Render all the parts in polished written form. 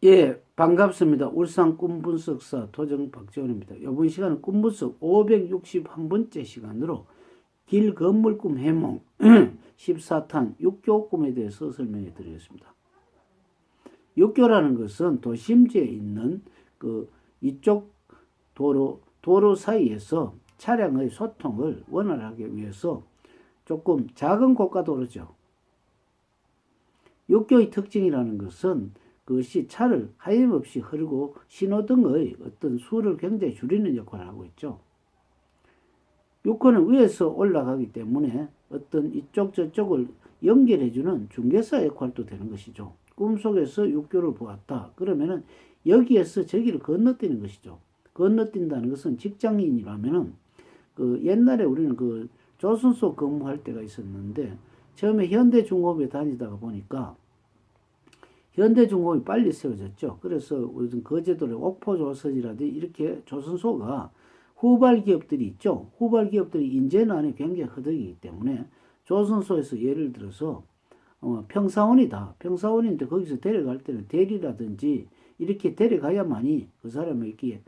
예, 반갑습니다. 울산 꿈분석사 도정 박재원입니다. 이번 시간은 꿈분석 561번째 시간으로 길 건물 꿈 해몽 14탄 육교 꿈에 대해서 설명해 드리겠습니다. 육교라는 것은 도심지에 있는 이쪽 도로 사이에서 차량의 소통을 원활하게 위해서 조금 작은 고가도로죠. 육교의 특징이라는 것은 그것이 차를 하염없이 흐르고 신호등의 어떤 수를 굉장히 줄이는 역할을 하고 있죠. 육교는 위에서 올라가기 때문에 어떤 이쪽 저쪽을 연결해주는 중개사 역할도 되는 것이죠. 꿈속에서 육교를 보았다. 그러면은 여기에서 저기를 건너뛰는 것이죠. 건너뛴다는 것은 직장인이라면은 옛날에 우리는 조선소 근무할 때가 있었는데 처음에 현대중공업에 다니다가 보니까 현대중공업이 빨리 세워졌죠. 그래서 우리 거제도의 옥포조선이라든지 이렇게 조선소가 후발 기업들이 있죠. 후발 기업들이 인재난에 굉장히 허덕이기 때문에 조선소에서 예를 들어서 평사원이다. 평사원인데 거기서 데려갈 때는 대리라든지 이렇게 데려가야만이 그 사람에게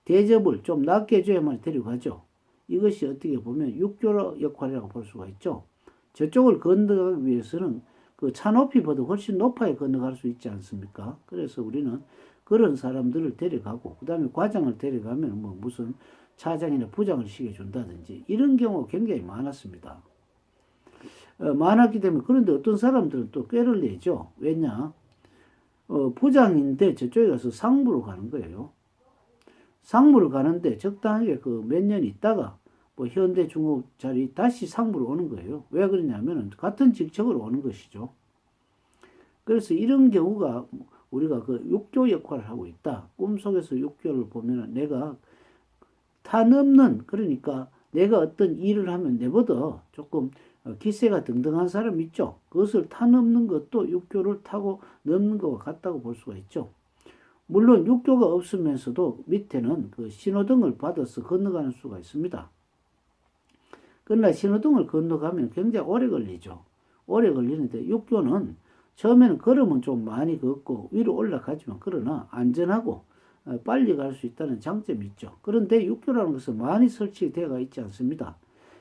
대접을 좀 낮게 해줘야만 데려가죠. 이것이 어떻게 보면 육교 역할이라고 볼 수가 있죠. 저쪽을 건너가기 위해서는 그 차 높이보다 훨씬 높아야 건너갈 수 있지 않습니까? 그래서 우리는 그런 사람들을 데려가고 그 다음에 과장을 데려가면 무슨 차장이나 부장을 시켜준다든지 이런 경우가 굉장히 많았습니다. 많았기 때문에 그런데 어떤 사람들은 또 꾀를 내죠. 왜냐? 부장인데 저쪽에 가서 상무로 가는 거예요. 상무를 가는데 적당하게 몇 년 있다가 현대중공업 자리 다시 상무로 오는 거예요. 왜 그러냐면 같은 직책으로 오는 것이죠. 그래서 이런 경우가 우리가 육교 역할을 하고 있다. 꿈속에서 육교를 보면 내가 타넘는, 그러니까 내가 어떤 일을 하면 내보다 조금 기세가 등등한 사람 있죠. 그것을 타넘는 것도 육교를 타고 넘는 것과 같다고 볼 수가 있죠. 물론 육교가 없으면서도 밑에는 신호등을 받아서 건너가는 수가 있습니다. 그러나 신호등을 건너가면 굉장히 오래 걸리죠. 오래 걸리는데 육교는 처음에는 걸으면 좀 많이 걷고 위로 올라가지만 그러나 안전하고 빨리 갈 수 있다는 장점이 있죠. 그런데 육교라는 것은 많이 설치되어 있지 않습니다.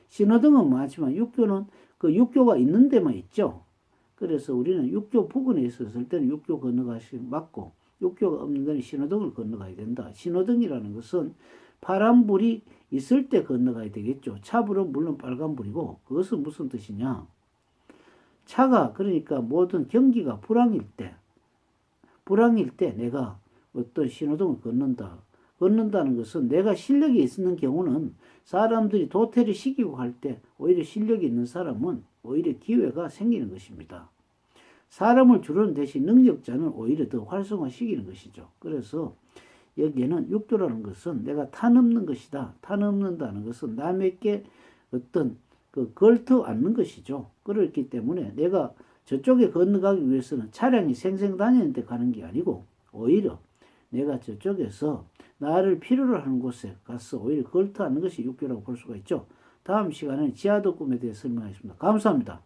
신호등은 많지만 육교는 육교가 있는 데만 있죠. 그래서 우리는 육교 부근에 있었을 때는 육교 건너가시 맞고 육교가 없는 데는 신호등을 건너가야 된다. 신호등이라는 것은 파란불이 있을 때 건너가야 되겠죠. 차불은 물론 빨간불이고 그것은 무슨 뜻이냐. 차가 그러니까 모든 경기가 불황일 때 내가 어떤 신호등을 건넌다는 것은 내가 실력이 있는 경우는 사람들이 도태를 시키고 할 때 오히려 실력이 있는 사람은 오히려 기회가 생기는 것입니다. 사람을 줄이는 대신 능력자는 오히려 더 활성화시키는 것이죠. 그래서 여기에는 육교라는 것은 내가 타넘는 것이다. 타넘는다는 것은 남에게 어떤 걸터 앉는 것이죠. 그렇기 때문에 내가 저쪽에 건너가기 위해서는 차량이 생생 다니는데 가는 게 아니고 오히려 내가 저쪽에서 나를 필요로 하는 곳에 가서 오히려 걸터 앉는 것이 육교라고 볼 수가 있죠. 다음 시간에는 지하도 꿈에 대해 설명하겠습니다. 감사합니다.